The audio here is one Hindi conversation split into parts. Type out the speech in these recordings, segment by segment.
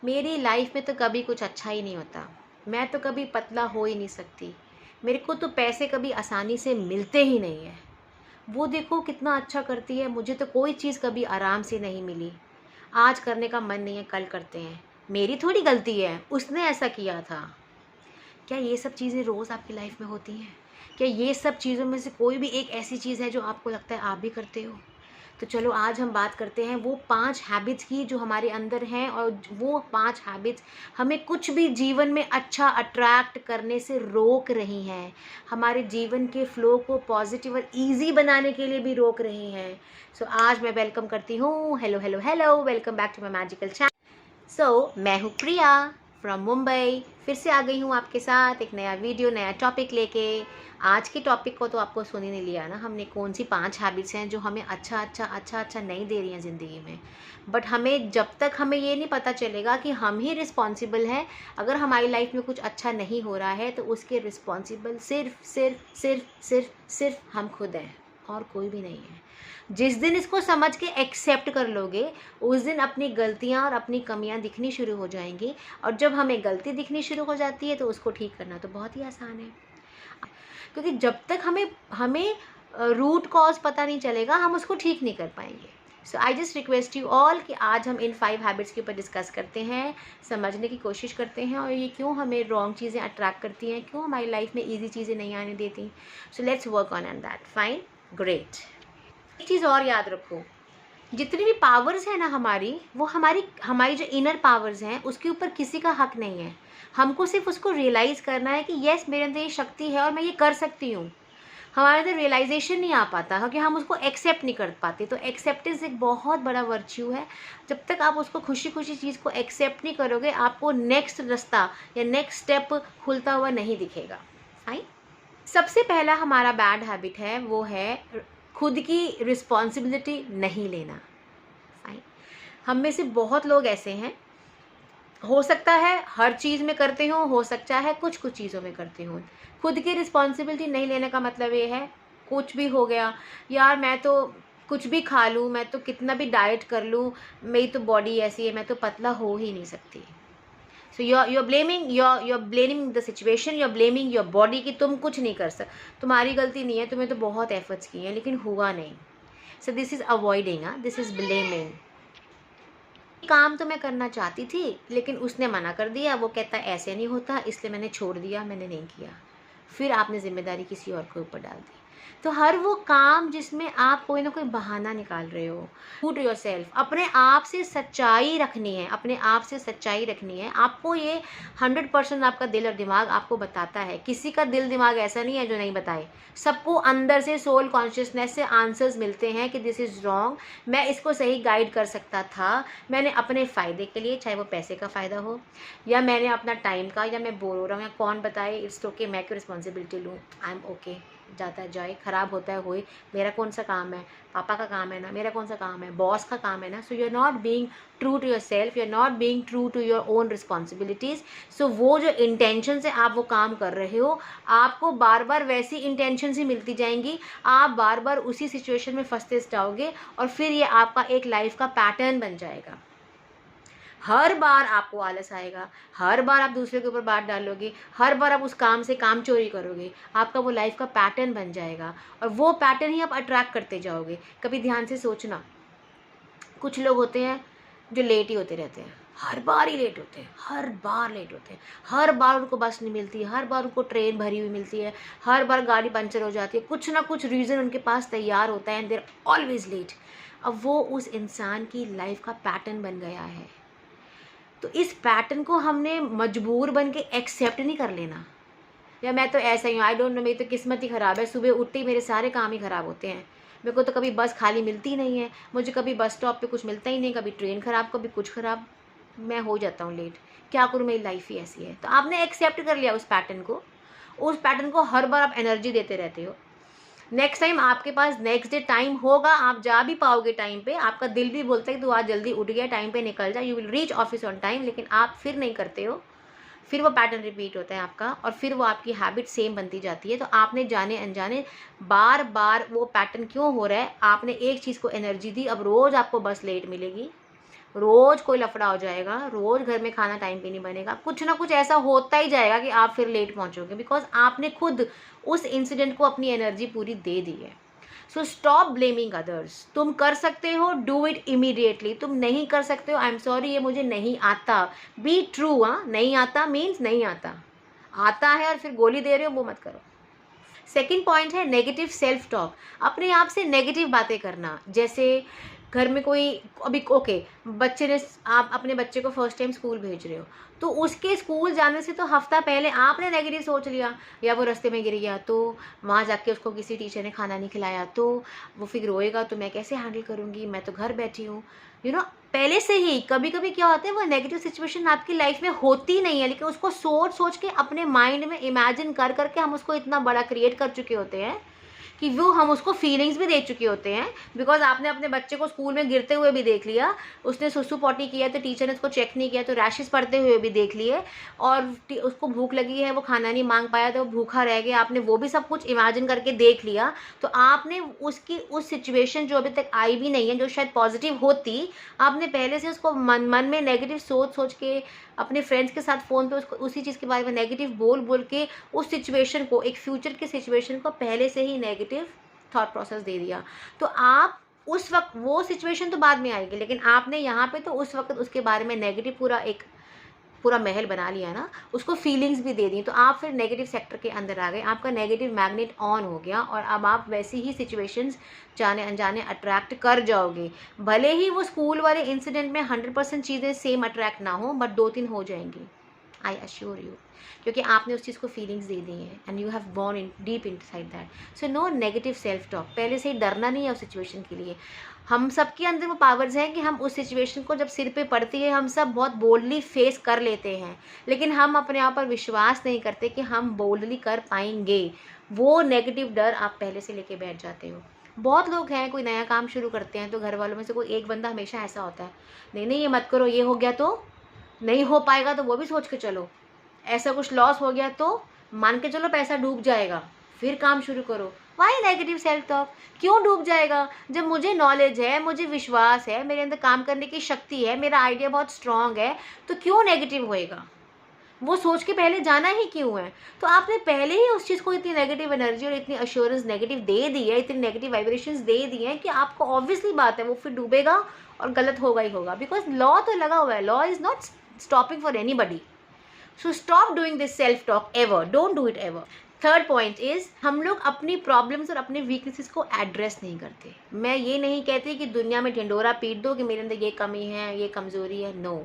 मेरी लाइफ में तो कभी कुछ अच्छा ही नहीं होता। मैं तो कभी पतला हो ही नहीं सकती। मेरे को तो पैसे कभी आसानी से मिलते ही नहीं है। वो देखो कितना अच्छा करती है, मुझे तो कोई चीज़ कभी आराम से नहीं मिली। आज करने का मन नहीं है, कल करते हैं। मेरी थोड़ी गलती है, उसने ऐसा किया था। क्या ये सब चीज़ें रोज़ आपकी लाइफ में होती हैं? क्या ये सब चीज़ों में से कोई भी एक ऐसी चीज़ है जो आपको लगता है आप भी करते हो? तो चलो आज हम बात करते हैं वो 5 हैबिट्स की जो हमारे अंदर हैं, और वो 5 हैबिट्स हमें कुछ भी जीवन में अच्छा अट्रैक्ट करने से रोक रही हैं। हमारे जीवन के फ्लो को पॉजिटिव और ईज़ी बनाने के लिए भी रोक रही हैं। सो आज मैं वेलकम करती हूँ, hello hello hello, welcome back to my magical channel. मैं हूँ प्रिया फ्रॉम मुंबई। फिर से आ गई हूँ आपके साथ एक नया वीडियो, नया टॉपिक लेके। आज के टॉपिक को तो आपको सुन ही नहीं लिया ना हमने, कौन सी 5 हैबिट्स हैं जो हमें अच्छा नहीं दे रही हैं ज़िंदगी में। बट हमें जब तक हमें ये नहीं पता चलेगा कि हम ही रिस्पॉन्सिबल हैं, अगर हमारी लाइफ में कुछ अच्छा नहीं हो रहा है तो उसके रिस्पॉन्सिबल सिर्फ सिर्फ सिर्फ सिर्फ सिर्फ हम खुद हैं, और कोई भी नहीं है। जिस दिन इसको समझ के एक्सेप्ट कर लोगे, उस दिन अपनी गलतियां और अपनी कमियां दिखनी शुरू हो जाएंगी। और जब हमें गलती दिखनी शुरू हो जाती है तो उसको ठीक करना तो बहुत ही आसान है, क्योंकि जब तक हमें हमें रूट कॉज पता नहीं चलेगा, हम उसको ठीक नहीं कर पाएंगे। So I just request you all कि आज हम इन 5 हैबिट्स के ऊपर डिस्कस करते हैं, समझने की कोशिश करते हैं, और ये क्यों हमें रॉन्ग चीज़ें अट्रैक्ट करती हैं, क्यों हमारी लाइफ में ईजी चीज़ें नहीं आने देती। So let's work on and that. Fine, great. एक चीज़ और याद रखो, जितनी भी पावर्स है ना हमारी, वो हमारी हमारी जो इनर पावर्स हैं उसके ऊपर किसी का हक नहीं है। हमको सिर्फ उसको रियलाइज़ करना है कि यस, मेरे अंदर ये शक्ति है और मैं ये कर सकती हूँ। हमारे अंदर रियलाइजेशन नहीं आ पाता क्योंकि हम उसको एक्सेप्ट नहीं कर पाते। तो एक्सेप्टेंस एक बहुत बड़ा वर्च्यू है। जब तक आप उसको खुशी खुशी चीज़ को एक्सेप्ट नहीं करोगे, आपको नेक्स्ट रास्ता या नेक्स्ट स्टेप खुलता हुआ नहीं दिखेगा। फाइन। सबसे पहला हमारा बैड हैबिट है, वो है खुद की रिस्पॉन्सिबिलिटी नहीं लेना। फाइन। हम में से बहुत लोग ऐसे हैं, हो सकता है हर चीज़ में करते हो सकता है कुछ कुछ चीज़ों में करते हो। खुद की रिस्पॉन्सिबिलिटी नहीं लेने का मतलब ये है, कुछ भी हो गया, यार मैं तो कुछ भी खा लूँ, मैं तो कितना भी डाइट कर लूँ, मेरी तो बॉडी ऐसी है, मैं तो पतला हो ही नहीं सकती। सो you're blaming the situation, you're blaming your body कि तुम कुछ नहीं कर सकते, तुम्हारी गलती नहीं है, तुम्हें तो बहुत एफर्ट्स किए हैं लेकिन हुआ नहीं। So this is avoiding, this is blaming. काम तो मैं करना चाहती थी लेकिन उसने मना कर दिया, वो कहता ऐसे नहीं होता, इसलिए मैंने छोड़ दिया, मैंने नहीं किया। फिर आपने जिम्मेदारी किसी और के ऊपर डाल दी। तो हर वो काम जिसमें आप कोई ना कोई बहाना निकाल रहे हो, टू योरसेल्फ, अपने आप से सच्चाई रखनी है, अपने आप से सच्चाई रखनी है। आपको ये 100% आपका दिल और दिमाग आपको बताता है। किसी का दिल दिमाग ऐसा नहीं है जो नहीं बताए। सबको अंदर से सोल कॉन्शियसनेस से आंसर्स मिलते हैं कि दिस इज़ रॉन्ग, मैं इसको सही गाइड कर सकता था। मैंने अपने फ़ायदे के लिए, चाहे वो पैसे का फ़ायदा हो या मैंने अपना टाइम का, या मैं बोर हो रहा हूँ, या कौन बताए, इट्स ओके, मैं क्यों रिस्पॉन्सिबिलिटी लूँ, आई एम ओके, जाता है जाए, ख़राब होता है होए, मेरा कौन सा काम है, पापा का काम है ना, मेरा कौन सा काम है, बॉस का काम है ना। So you are not being true to yourself, you are not being true to your own responsibilities. So वो जो इंटेंशन से आप वो काम कर रहे हो, आपको बार बार वैसी इंटेंशन ही मिलती जाएंगी, आप बार बार उसी सिचुएशन में फंसते जाओगे, और फिर ये आपका एक लाइफ का पैटर्न बन जाएगा। हर बार आपको आलस आएगा, हर बार आप दूसरे के ऊपर बात डालोगे, हर बार आप उस काम से काम चोरी करोगे, आपका वो लाइफ का पैटर्न बन जाएगा, और वो पैटर्न ही आप अट्रैक्ट करते जाओगे। कभी ध्यान से सोचना, कुछ लोग होते हैं जो लेट ही होते रहते हैं, हर बार ही लेट होते हैं, हर बार लेट होते हैं, हर बार उनको बस नहीं मिलती, हर बार उनको ट्रेन भरी हुई मिलती है, हर बार गाड़ी पंचर हो जाती है, कुछ ना कुछ रीज़न उनके पास तैयार होता है, एंड देर ऑलवेज लेट। अब वो उस इंसान की लाइफ का पैटर्न बन गया है। तो इस पैटर्न को हमने मजबूर बन के एक्सेप्ट नहीं कर लेना, या मैं तो ऐसा ही हूँ, आई डोंट नो, मेरी तो किस्मत ही ख़राब है, सुबह उठते ही मेरे सारे काम ही ख़राब होते हैं, मेरे को तो कभी बस खाली मिलती नहीं है, मुझे कभी बस स्टॉप पे कुछ मिलता ही नहीं, कभी ट्रेन ख़राब, कभी कुछ ख़राब, मैं हो जाता हूँ लेट, क्या करूँ, मेरी लाइफ ही ऐसी है। तो आपने एक्सेप्ट कर लिया उस पैटर्न को, उस पैटर्न को हर बार आप एनर्जी देते रहते हो। नेक्स्ट टाइम आपके पास नेक्स्ट डे टाइम होगा, आप जा भी पाओगे टाइम पे, आपका दिल भी बोलता है कि तू आज जल्दी उठ गया, टाइम पे निकल जा, you will reach office on time, लेकिन आप फिर नहीं करते हो। फिर वो पैटर्न रिपीट होता है आपका, और फिर वो आपकी हैबिट सेम बनती जाती है। तो आपने जाने अनजाने बार बार वो पैटर्न क्यों हो रहा है, आपने एक चीज़ को एनर्जी दी, अब रोज़ आपको बस लेट मिलेगी, रोज़ कोई लफड़ा हो जाएगा, रोज़ घर में खाना टाइम पे नहीं बनेगा, कुछ ना कुछ ऐसा होता ही जाएगा कि आप फिर लेट पहुंचोगे, बिकॉज आपने खुद उस इंसिडेंट को अपनी एनर्जी पूरी दे दी है। So stop blaming others. तुम कर सकते हो, डू इट इमीडिएटली। तुम नहीं कर सकते हो, आई एम सॉरी, ये मुझे नहीं आता। Be true. हाँ, नहीं आता मीन्स नहीं आता। आता है और फिर गोली दे रहे हो, वो मत करो। सेकेंड पॉइंट है नेगेटिव सेल्फ टॉक। अपने आप से नेगेटिव बातें करना। जैसे घर में कोई अभी ओके, बच्चे ने, आप अपने बच्चे को फर्स्ट टाइम स्कूल भेज रहे हो, तो उसके स्कूल जाने से तो हफ्ता पहले आपने नेगेटिव सोच लिया, या वो रास्ते में गिर गया तो, वहाँ जाके उसको किसी टीचर ने खाना नहीं खिलाया तो वो फिर रोएगा, तो मैं कैसे हैंडल करूँगी, मैं तो घर बैठी हूँ, पहले से ही। कभी कभी क्या होता है, वो नेगेटिव सिचुएशन आपकी लाइफ में होती नहीं है, लेकिन उसको सोच सोच के अपने माइंड में इमेजिन कर करके हम उसको इतना बड़ा क्रिएट कर चुके होते हैं कि वो हम उसको फीलिंग्स भी दे चुके होते हैं। बिकॉज आपने अपने बच्चे को स्कूल में गिरते हुए भी देख लिया, उसने सुसु पॉटी किया तो टीचर ने उसको चेक नहीं किया तो रैशेस पड़ते हुए भी देख लिए, और उसको भूख लगी है, वो खाना नहीं मांग पाया तो वो भूखा रह गया, आपने वो भी सब कुछ इमेजिन करके देख लिया। तो आपने उसकी उस सिचुएशन जो अभी तक आई भी नहीं है, जो शायद पॉजिटिव होती, आपने पहले से उसको मन में नेगेटिव सोच सोच के, अपने फ्रेंड्स के साथ फ़ोन पे उसको उसी चीज़ के बारे में नेगेटिव बोल बोल के उस सिचुएशन को, एक फ्यूचर के सिचुएशन को पहले से ही नेगेटिव थॉट प्रोसेस दे दिया। तो आप उस वक्त, वो सिचुएशन तो बाद में आएगी, लेकिन आपने यहाँ पे तो उस वक्त उसके बारे में नेगेटिव पूरा महल बना लिया ना, उसको फीलिंग्स भी दे दी, तो आप फिर नेगेटिव सेक्टर के अंदर आ गए, आपका नेगेटिव मैग्नेट ऑन हो गया, और अब आप वैसी ही सिचुएशंस जाने अनजाने अट्रैक्ट कर जाओगे। भले ही वो स्कूल वाले इंसिडेंट में 100% चीज़ें सेम अट्रैक्ट ना हो, बट 2-3 हो जाएंगी, आई अश्योर यू, क्योंकि आपने उस चीज़ को फीलिंग्स दे दी हैं and you have born in deep inside that. So no negative self talk. पहले से ही डरना नहीं है उस सिचुएशन के लिए। हम सबके अंदर वो पावर्स हैं कि हम उस सिचुएशन को जब सिर पे पड़ती है, हम सब बहुत बोल्डली फेस कर लेते हैं, लेकिन हम अपने आप पर विश्वास नहीं करते कि हम बोल्डली कर पाएंगे। वो नेगेटिव डर आप पहले से लेके बैठ जाते हो। बहुत लोग हैं, कोई नया काम शुरू करते हैं तो घर वालों में से कोई एक बंदा हमेशा ऐसा होता है, नहीं नहीं ये मत करो, ये हो गया तो नहीं हो पाएगा, तो वो भी सोच के चलो, ऐसा कुछ लॉस हो गया तो मान के चलो पैसा डूब जाएगा, फिर काम शुरू करो। Why negative self talk? क्यों डूब जाएगा? जब मुझे नॉलेज है, मुझे विश्वास है, मेरे अंदर काम करने की शक्ति है, मेरा आइडिया बहुत स्ट्रांग है, तो क्यों नेगेटिव होएगा? वो सोच के पहले जाना ही क्यों है? तो आपने पहले ही उस चीज़ को इतनी नेगेटिव एनर्जी और इतनी अश्योरेंस नेगेटिव दे दी है, इतनी नेगेटिव वाइब्रेशंस दे दी हैं कि आपको ऑब्वियसली बात है वो फिर डूबेगा और गलत होगा ही होगा, बिकॉज लॉ तो लगा हुआ है, law is not stopping for anybody. So stop doing this self talk ever, don't do it ever. Third point is, हम लोग अपनी प्रॉब्लम्स और अपने वीकनेसेस को एड्रेस नहीं करते। मैं ये नहीं कहती कि दुनिया में ढिंडोरा पीट दो कि मेरे अंदर ये कमी है, ये कमज़ोरी है, नो,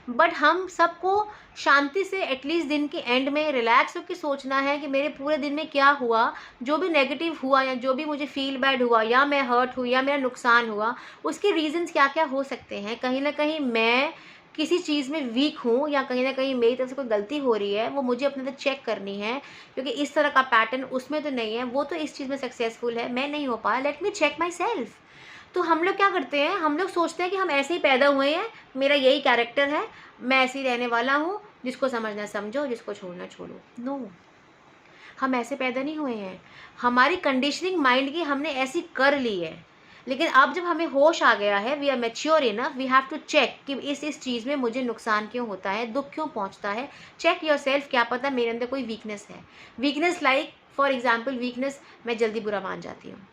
बट हम सबको शांति से एटलीस्ट दिन के एंड में रिलैक्स होकर सोचना है कि मेरे पूरे दिन में क्या हुआ, जो भी नेगेटिव हुआ या जो भी मुझे फील बैड हुआ या मैं हर्ट हुई या मेरा नुकसान हुआ, उसके रीजंस क्या क्या हो सकते हैं। कहीं ना कहीं मैं किसी चीज़ में वीक हूँ या कहीं ना कहीं मेरी तरफ से कोई गलती हो रही है, वो मुझे अपने अंदर चेक करनी है, क्योंकि इस तरह का पैटर्न उसमें तो नहीं है, वो तो इस चीज़ में सक्सेसफुल है, मैं नहीं हो पाया, let me check myself. तो हम लोग क्या करते हैं, हम लोग सोचते हैं कि हम ऐसे ही पैदा हुए हैं, मेरा यही कैरेक्टर है, मैं ऐसे ही रहने वाला हूँ, जिसको समझना समझो, जिसको छोड़ना छोड़ो। नो, हम ऐसे पैदा नहीं हुए हैं, हमारी कंडीशनिंग माइंड की हमने ऐसी कर ली है। लेकिन अब जब हमें होश आ गया है, we are mature enough, we have to check कि इस चीज़ में मुझे नुकसान क्यों होता है, दुख क्यों पहुंचता है। चेक योर सेल्फ, क्या पता मेरे अंदर कोई वीकनेस है। Weakness like for example weakness, मैं जल्दी बुरा मान जाती हूँ,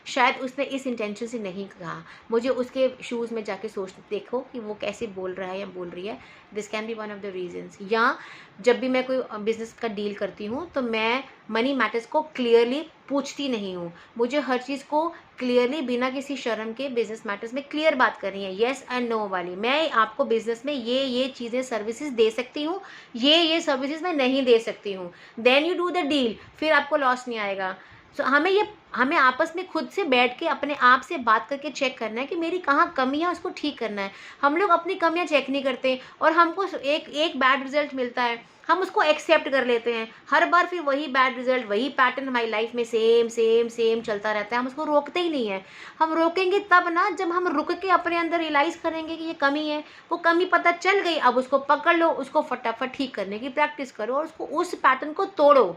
शायद उसने इस इंटेंशन से नहीं कहा, मुझे उसके शूज़ में जाके सोच देखो कि वो कैसे बोल रहा है या बोल रही है, this can be one of the reasons. या जब भी मैं कोई बिज़नेस का डील करती हूँ तो मैं मनी मैटर्स को क्लियरली पूछती नहीं हूँ, मुझे हर चीज़ को क्लियरली बिना किसी शर्म के बिजनेस मैटर्स में क्लियर बात करनी है, येस एंड नो वाली। मैं आपको बिजनेस में ये चीज़ें सर्विसेज दे सकती हूँ, ये सर्विसेज मैं नहीं दे सकती हूँ, then you do the deal, फिर आपको लॉस नहीं आएगा। सो हमें आपस में खुद से बैठ के अपने आप से बात करके चेक करना है कि मेरी कहाँ कमी है, उसको ठीक करना है। हम लोग अपनी कमियाँ चेक नहीं करते और हमको एक बैड रिजल्ट मिलता है, हम उसको एक्सेप्ट कर लेते हैं, हर बार फिर वही बैड रिजल्ट, वही पैटर्न हमारी लाइफ में सेम चलता रहता है, हम उसको रोकते ही नहीं है। हम रोकेंगे तब ना जब हम रुक के अपने अंदर रियलाइज़ करेंगे कि ये कमी है, वो कमी पता चल गई, अब उसको पकड़ लो, उसको फटाफट ठीक करने की प्रैक्टिस करो और उसको उस पैटर्न को तोड़ो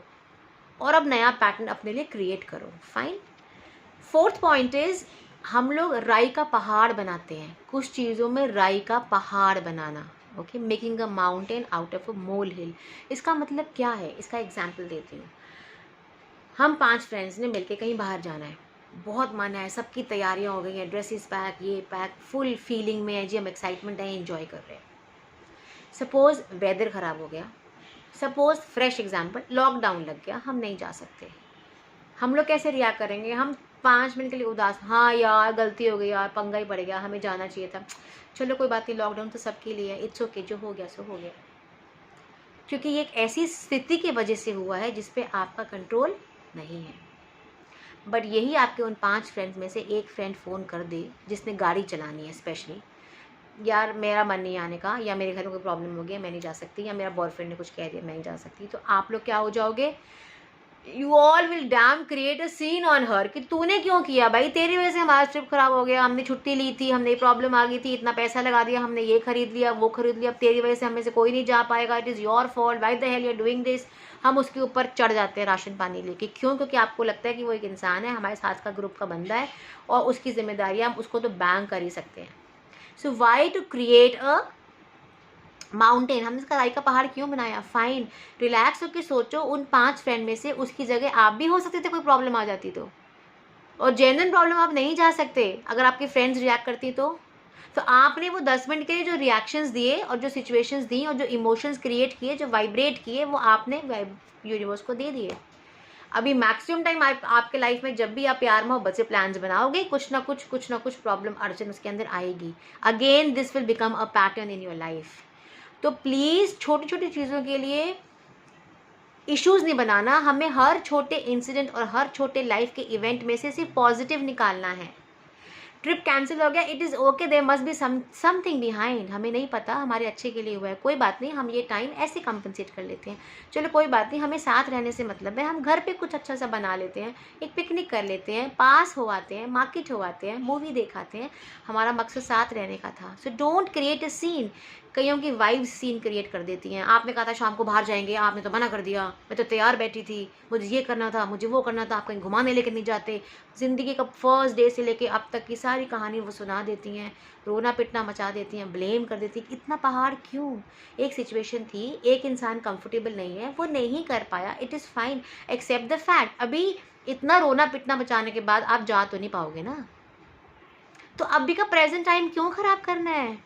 और अब नया पैटर्न अपने लिए क्रिएट करो। फाइन। फोर्थ पॉइंट इज, हम लोग राई का पहाड़ बनाते हैं, कुछ चीज़ों में राई का पहाड़ बनाना, okay, making a mountain out of a molehill. इसका मतलब क्या है, इसका एग्जाम्पल देती हूँ। हम 5 फ्रेंड्स ने मिलके कहीं बाहर जाना है, बहुत मन है, सबकी तैयारियां हो गई हैं, ड्रेसेस पैक, ये पैक, फुल फीलिंग में है जी, हम एक्साइटमेंट है, एंजॉय कर रहे हैं। सपोज़ वेदर ख़राब हो गया, सपोज़ फ्रेश एग्जांपल लॉकडाउन लग गया, हम नहीं जा सकते। हम लोग कैसे रिएक्ट करेंगे? हम 5 मिनट के लिए उदास, हाँ यार गलती हो गई यार, पंगा ही पड़ गया, हमें जाना चाहिए था, चलो कोई बात नहीं, लॉकडाउन तो सबके लिए है, इट्स ओके, जो हो गया सो हो गया। क्योंकि ये एक ऐसी स्थिति की वजह से हुआ है जिस पे आपका कंट्रोल नहीं है। बट यही आपके उन 5 फ्रेंड्स में से एक फ्रेंड फ़ोन कर दे जिसने गाड़ी चलानी है स्पेशली, यार मेरा मन नहीं आने का, या मेरे घर में कोई प्रॉब्लम हो गई है मैं नहीं जा सकती, या मेरा बॉयफ्रेंड ने कुछ कह दिया मैं नहीं जा सकती, तो आप लोग क्या हो जाओगे? You all will damn create a scene on her कि तूने क्यों किया भाई, तेरी वजह से हमारा ट्रिप खराब हो गया, हमने छुट्टी ली थी, हमने प्रॉब्लम आ गई थी, इतना पैसा लगा दिया, हमने ये खरीद लिया वो खरीद लिया, अब तेरी वजह से हमें से कोई नहीं जा पाएगा, it is your fault, why the hell you are doing this. हम उसके ऊपर चढ़ जाते हैं राशन पानी लेके, क्यों? क्योंकि आपको लगता है कि वो एक इंसान है, हमारे साथ का ग्रुप का बंदा है और उसकी जिम्मेदारी हम उसको तो बैंग कर ही सकते हैं। So why to create a mountain, हमने इसका राई का पहाड़ क्यों बनाया? फाइन, रिलैक्स होकर सोचो, उन 5 फ्रेंड में से उसकी जगह आप भी हो सकते थे, कोई प्रॉब्लम आ जाती तो, और जेन्युइन प्रॉब्लम आप नहीं जा सकते अगर आपके फ्रेंड्स रिएक्ट करती तो आपने वो 10 मिनट के लिए जो रिएक्शंस दिए और जो सिचुएशंस दी और जो इमोशंस क्रिएट किए, जो वाइब्रेट किए, वो आपने यूनिवर्स को दे दिए। अभी मैक्सिमम टाइम आपके लाइफ में जब भी आप प्यार मोहब्बत से प्लान्स बनाओगे, कुछ ना कुछ प्रॉब्लम अड़चन उसके अंदर आएगी। Again this will become a pattern in your life. तो प्लीज़ छोटी छोटी चीज़ों के लिए इश्यूज़ नहीं बनाना, हमें हर छोटे इंसिडेंट और हर छोटे लाइफ के इवेंट में से सिर्फ पॉजिटिव निकालना है। ट्रिप कैंसिल हो गया, it is okay, there must be something behind, हमें नहीं पता, हमारे अच्छे के लिए हुआ है, कोई बात नहीं, हम ये टाइम ऐसे कंपनसेट कर लेते हैं, चलो कोई बात नहीं, हमें साथ रहने से मतलब है, हम घर पे कुछ अच्छा सा बना लेते हैं, एक पिकनिक कर लेते हैं, पास हो आते हैं, मार्केट हो आते हैं, मूवी देखाते हैं, हमारा मकसद साथ रहने का था। So don't create a scene. कईयों की वाइब्स सीन क्रिएट कर देती हैं, आपने कहा था शाम को बाहर जाएंगे, आपने तो मना कर दिया, मैं तो तैयार बैठी थी, मुझे ये करना था, मुझे वो करना था, आप कहीं घुमाने लेकर नहीं जाते। ज़िंदगी का फर्स्ट डे से लेके अब तक की सारी कहानी वो सुना देती हैं, रोना पिटना मचा देती हैं, ब्लेम कर देती हैं, इतना पहाड़ क्यों? एक सिचुएशन थी, एक इंसान कंफर्टेबल नहीं है, वो नहीं कर पाया, it is fine, accept the fact. अभी इतना रोना पिटना बचाने के बाद आप जा तो नहीं पाओगे ना, तो अभी का प्रेजेंट टाइम क्यों ख़राब करना है?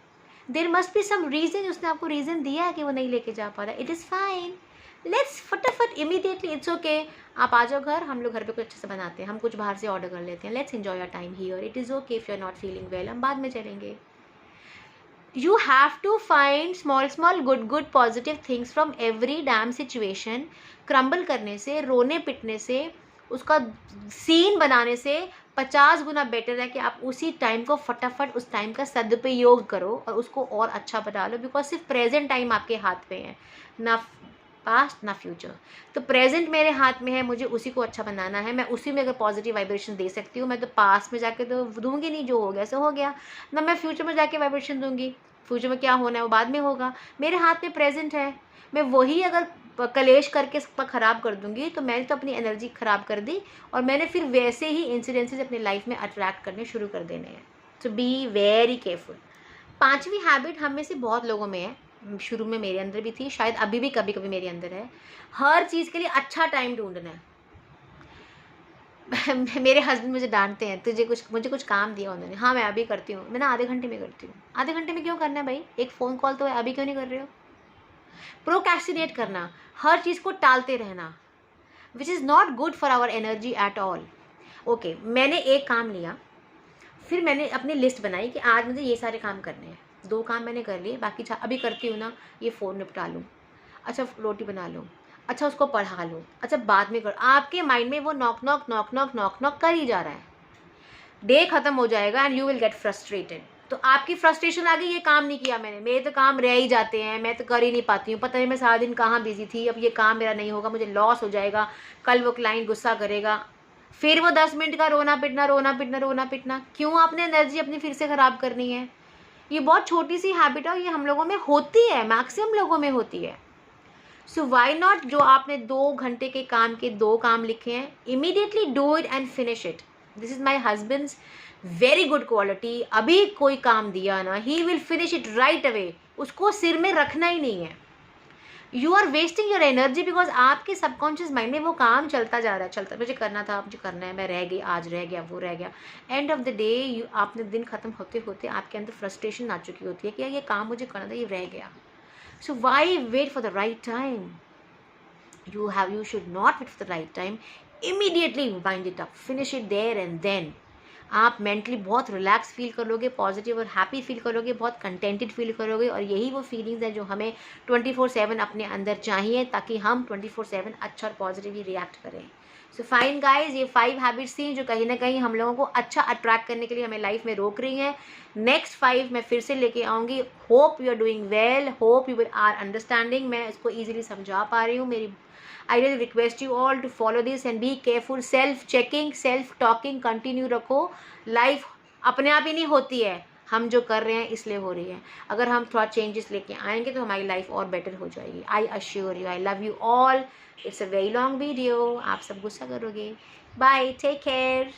There must be some reason, उसने आपको रीज़न दिया है कि वो नहीं लेके जा पा रहा, इट इज़ फाइन, लेट्स फटाफट इमीडिएटली, इट्स ओके, आप आ जाओ घर, हम लोग घर पे कुछ अच्छे से बनाते हैं, हम कुछ बाहर से ऑर्डर कर लेते हैं, let's enjoy your time here, it is okay if you are not feeling well, हम बाद में चलेंगे। You have to find small good positive things from every damn situation। Crumble करने से, रोने पिटने से, उसका सीन बनाने से 50 गुना बेटर है कि आप उसी टाइम को फटाफट उस टाइम का सदुपयोग करो और उसको और अच्छा बना लो, बिकॉज सिर्फ प्रेजेंट टाइम आपके हाथ में है, ना पास्ट ना फ्यूचर। तो प्रेजेंट मेरे हाथ में है, मुझे उसी को अच्छा बनाना है, मैं उसी में अगर पॉजिटिव वाइब्रेशन दे सकती हूँ, मैं तो पास्ट में जाके तो दूंगी नहीं, जो हो गया सो हो गया, ना मैं फ्यूचर में जाके वाइब्रेशन दूंगी, फ्यूचर में क्या होना है वो बाद में होगा, मेरे हाथ में प्रेजेंट है। मैं वही अगर कलेश करके ख़राब कर दूंगी तो मैंने तो अपनी एनर्जी ख़राब कर दी, और मैंने फिर वैसे ही इंसिडेंसेस अपनी लाइफ में अट्रैक्ट करने शुरू कर देने हैं। सो बी वेरी केयरफुल। 5वीं हैबिट हम में से बहुत लोगों में है, शुरू में मेरे अंदर भी थी, शायद अभी भी कभी कभी मेरे अंदर है, हर चीज़ के लिए अच्छा टाइम ढूंढना है। मेरे हस्बैंड मुझे डांटते हैं, मुझे कुछ काम दिया उन्होंने, हाँ मैं अभी करती हूँ, मैं ना आधे घंटे में करती हूँ। आधे घंटे में क्यों करना है भाई, एक फ़ोन कॉल तो है, अभी क्यों नहीं कर रहे हो? प्रोक्रेस्टिनेट करना, हर चीज़ को टालते रहना, which is not good for our energy at all. Okay, मैंने एक काम लिया, फिर मैंने अपनी लिस्ट बनाई कि आज मुझे ये सारे काम करने हैं, 2 काम मैंने कर लिए, बाकी अभी करती हूँ ना, ये फ़ोन निपटा लूँ, अच्छा रोटी बना लूँ, अच्छा उसको पढ़ा लूँ, अच्छा बाद में कर। आपके माइंड में वो knock knock knock knock knock knock कर ही जा रहा है, डे खत्म हो जाएगा and you will get frustrated. तो आपकी फ्रस्ट्रेशन आ गई, ये काम नहीं किया मैंने, मेरे तो काम रह ही जाते हैं, मैं तो कर ही नहीं पाती हूँ, पता नहीं मैं सारा दिन कहाँ बिजी थी, अब ये काम मेरा नहीं होगा, मुझे लॉस हो जाएगा, कल वो क्लाइंट गुस्सा करेगा, फिर वो 10 मिनट का रोना पिटना रोना पिटना रोना पिटना, क्यों आपने एनर्जी अपनी फिर से ख़राब करनी है? ये बहुत छोटी सी हैबिट है, ये हम लोगों में होती है, मैक्सिमम लोगों में होती है। सो वाई नॉट, जो आपने 2 घंटे के 2 काम लिखे हैं, immediately do it and finish it. This is my husband's very good quality, अभी कोई काम दिया ना, he will finish it right away, उसको सिर में रखना ही नहीं है। You are wasting your energy because आपके सबकॉन्शियस माइंड में वो काम चलता जा रहा है, चलता, मुझे करना था, मुझे करना है, मैं रह गई, आज रह गया, वो रह गया। एंड ऑफ द डे आपने दिन खत्म होते होते आपके अंदर फ्रस्ट्रेशन आ चुकी होती है कि यार ये काम मुझे करना था, ये रह गया। So why wait for the right time? you should not wait for the right time. Immediately wind it up, finish it there and then. आप मेंटली बहुत रिलैक्स फील करोगे, पॉजिटिव और हैप्पी फील करोगे, बहुत कंटेंटेड फील करोगे, और यही वो फीलिंग्स हैं जो हमें 24/7 अपने अंदर चाहिए, ताकि हम 24/7 अच्छा और पॉजिटिवली रिएक्ट करें। सो फाइन गाइज, ये 5 हैबिट्स थी जो कहीं ना कहीं हम लोगों को अच्छा अट्रैक्ट करने के लिए हमें लाइफ में रोक रही हैं। नेक्स्ट 5 मैं फिर से लेके आऊँगी। Hope you are doing well, hope you are understanding, मैं इसको ईजिली समझा पा रही हूँ। मेरी I really request you all to follow this and be careful. Self checking, self talking continue रखो। लाइफ अपने आप ही नहीं होती है, हम जो कर रहे हैं इसलिए हो रही है। अगर हम थोड़ा चेंजेस लेके आएंगे तो हमारी लाइफ और बेटर हो जाएगी। I assure you, I love you all. It's a very long video, आप सब गुस्सा करोगे। Bye, take care.